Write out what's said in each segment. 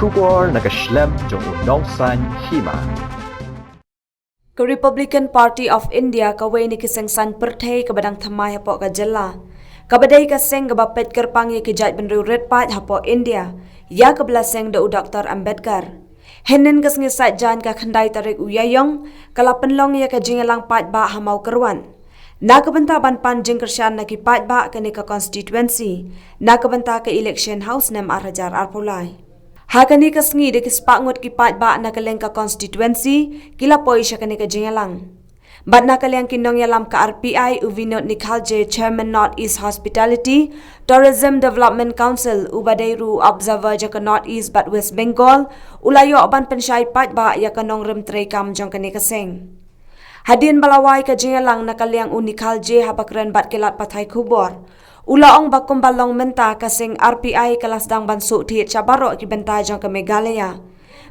Kubor nakaslem jong unongsan hima. Ke Republican Party of India kawai ni kisengsan perthai ke badang thamai hapo ka jella. Kabadai ka seng ka bapet kerpang ye kijat benru red pat hapo India. Ya ke belaseng da Dr. Ambedkar. Henen ka sengisat jan ka khandai tarik uyayong kala penlong ye ka jingelang pat ba hamau kerwan. Na kebenta ban pan jing kersyan na ki pat ba ka ni ka constituency. Na kebenta ka election house nem arajar arpulai. Hakani ka sengi de kispangot ki pat ba na kaleng ka constituency kila poi siya kani ka jingelang. Bat na kaleng kinong yalam ka RPI uvinot ni Khalje Chairman North East Hospitality Tourism Development Council ubadairu observer jaka North East bat West Bengal ulayo ban pensyai pat ba ya kanong rem tray kam jong kani ka seng. Hadin balawai ka jingelang na kaleng uni Khalje habakran bat kilat patai kubor. Ulaong bakum balong menta kasing RPI kalasdang bansuk tiit cabaro ki benta jong ke Meghalaya.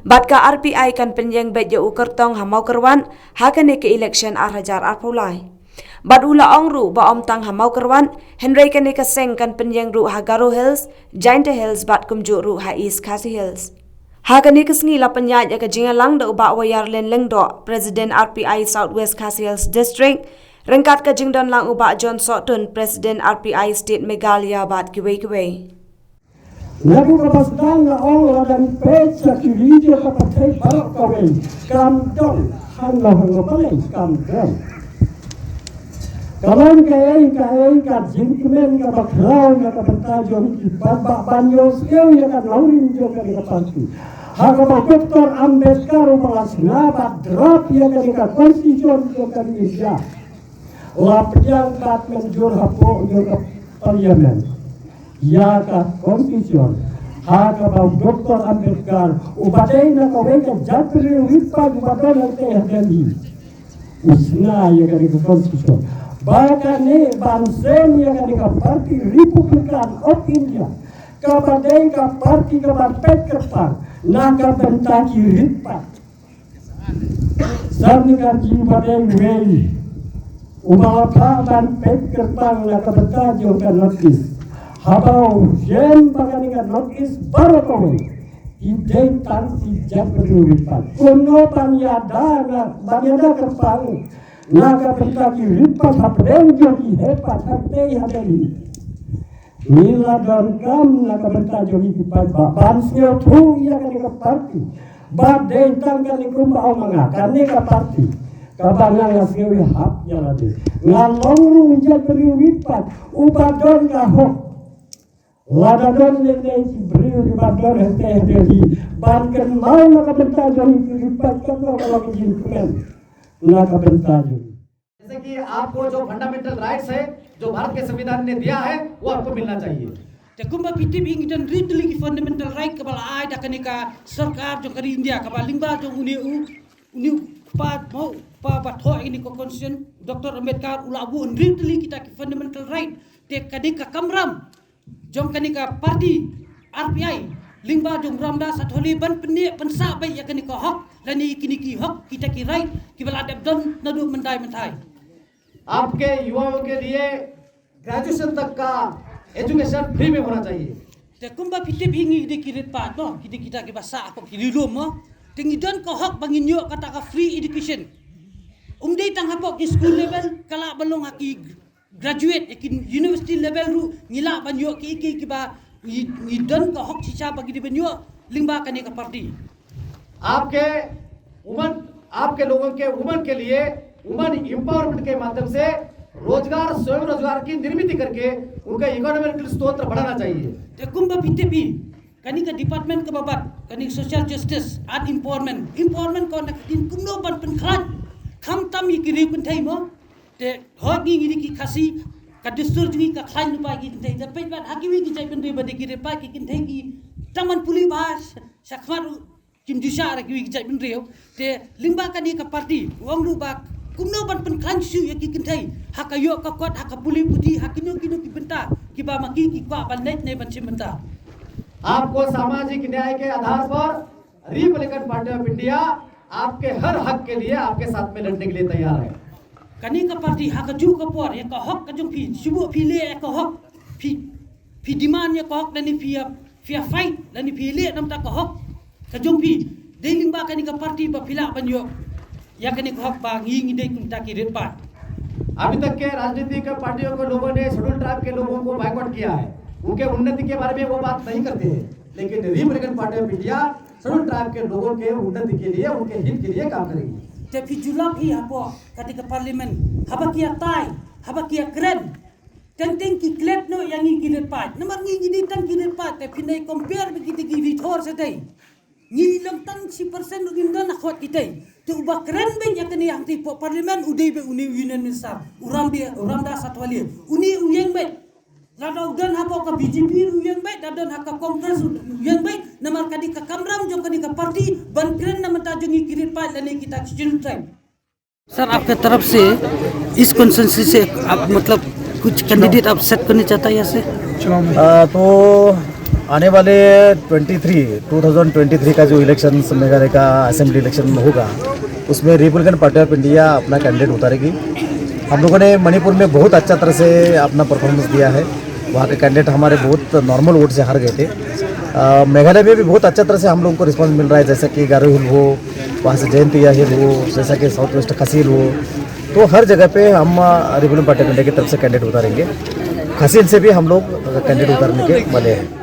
Bat ka RPI kan penyeng bet je ukertong hamau kerwan hakane ke election arajar arpulai. Bat ulaong ru ba omtang hamau kerwan Henry kane kaseng kan penyeng ru Hagaro Hills, Giant Hills bat kumjuk ru ha East Khasi Hills. Hakane kesengi la penyat ya ke jingalang da ubak wayar len lengdo President RPI Southwest Khasi Hills District. Rengkat ka jingdon lang ubak John Sotun, Presiden RPI State Meghalaya bat kiwei-kiwei. Lagu kapasdang na ong ladan pecha kiridio kapatay barok kawin. Kamdong, hanggang palay, kamdong. Kaman kain ka jingkimen ka baklaw na kapatadyo babak banyos iyo ya ka naurin jo ka kapatid. Hakabang Dr. Ambedkar upalas nabat drop ya ka konstitusyon jo ka India. Lapjang kat menjur hapo jo parliament. Ya ka konstitusyon. Hakabang Dr. Ambedkar upaday na kawin ka jatri wipag upaday na tayo dali. Usna ya ka konstitusyon. Bahkan ni bansen ya ka parti Republican of India. Kapadai ka parti ka bapet kerpang. Naka bentaki ripat. Sarni ka jimbadai wei. Umapa ban pet kerpang naka bentaki ka notis. Habau jem bagani ka notis baru kawin. Idei tansi jabru ripat. Kuno banyada na banyada kerpang. Naka bentaki ripat hapden jogi hepat hapdei hadeli. Mila dan kam naka bentaki jogi ripat bansnya tu ya ka parti. Badai tanggal kumba mengakan ni ka parti. Kabangan ngasih hap ya lade. Ngalong ru jabru ripat ubadon ka hok. Ladadon nene beriu ubadon hente henti. Banken mau naka bentaki jogi ripat kalau jinkumen. जैसे कि आपको जो fundamental rights है जो भारत के संविधान ने दिया है वो आपको मिलना चाहिए Kumba piti bing dan ridli ki fundamental right kabala ai da kanika sarkar jong kari India kabala lingba jong uni pa mau pa tho ini ko constitution Dr. Ambedkar ulabu ridli kita ki fundamental right te kanika kamram jong kanika party RPI lingba jong ramda satholi ban peni pensa bai ya kanika hok lani kiniki hok kita ki right ki bala dabdon nadu mentai आपके युवाओं के लिए ग्रेजुएशन तक का education free में होना चाहिए te kumba piti bingi de kirit pa no kita ki basa apa ki rilum mo tingi don ko hok bangin yo kata ka free education dei tang hapo ki school level kala balong ki graduate ki university level ru ngila ban yo ki ba ni don ko hok chicha bagi di ban yo lingba kane ka party आपके लोगों के वुमन के लिए woman empowerment के माध्यम से रोजगार स्वयं रोजगार की निर्मित करके उनका इकोनॉमिकल स्रोत बढ़ाना चाहिए te kumba piti bi kani ka department ka babat kani social justice and empowerment ko na tin kumno ban pen khan kham tam ikiri kun thai mo te hot ngi ki khasi ka distur ngi ka khan pa ki thai da pe ban hakimi ki chai ben re bade ki re pa ki kin thai ki taman puli bas sakhmar kim disha ra ki chai ben re te lingba kani ka party wong lu ba kumno ban pen khan su ya ki kin thai hakayo ka kwat hakapuli putih hakino kino ki benta ki ba maki ki kwa ban ne ban chimenta आपको सामाजिक न्याय के आधार पर Republican party of India आपके हर हक के लिए आपके साथ में लड़ने के लिए तैयार है kani ka party hakaju ka por ya ka hok ka jong phi subu phi le ka hok phi demand ya ka hok dan ni phi fight dan ni phi le nam ta ka hok kajumpi deling ba kani ka party ba phila banyo ya kani ko hak ba ngi dei kunta ki red part अभी तक के राजनीतिक पार्टियों को लोगों ने schedule tribe के लोगों को बाइकआउट किया है, उनके उन्नति के बारे में वो बात नहीं करते हैं, लेकिन Republican party of India schedule tribe के लोगों के उन्नति के लिए, उनके हित के लिए काम करेगी। te pi julap hi hapo ketika parlimen haba kia tai haba kia keren tenteng ki klet no yang ngi ki red part namar ngi di tan ki red part te pinai compare begitu ki vitor sedai ngi lang tan 10% ugin dan akhwat itai te ubah keren ben ya kini yang tipo parlimen udai be uni union minister uram da satwali uni uyeng be lada udan hapo ka BJP uyeng be dadan haka kongres uyeng be namar kadi ka kamram jong kadi ka party ban keren nama ta jongi kirit pa lane kita chill time sir आपके तरफ से इस कॉन्सेंसस से आप मतलब कुछ कैंडिडेट आप सेट करना चाहता है ऐसे तो आने वाले 2023 का जो इलेक्शन मेघालय का असेंबली इलेक्शन होगा उसमें रिपब्लिकन पार्टी ऑफ इंडिया अपना कैंडिडेट उतारेगी। हम लोगों ने मणिपुर में बहुत अच्छा तरह से अपना परफॉर्मेंस दिया है, वहाँ के कैंडिडेट हमारे बहुत नॉर्मल वोट से हार गए थे। मेघालय में भी बहुत अच्छा तरह से हम लोगों को रिस्पांस मिल रहा है, जैसा कि गारो हिल हो, वहाँ से जयंतिया हिल हो, जैसा कि साउथ वेस्ट खसील हो, तो हर जगह पे हम रिपब्लिकन पार्टी ऑफ इंडिया की तरफ से कैंडिडेट उतारेंगे। खसील से भी हम लोग कैंडिडेट उतारने के वाले हैं।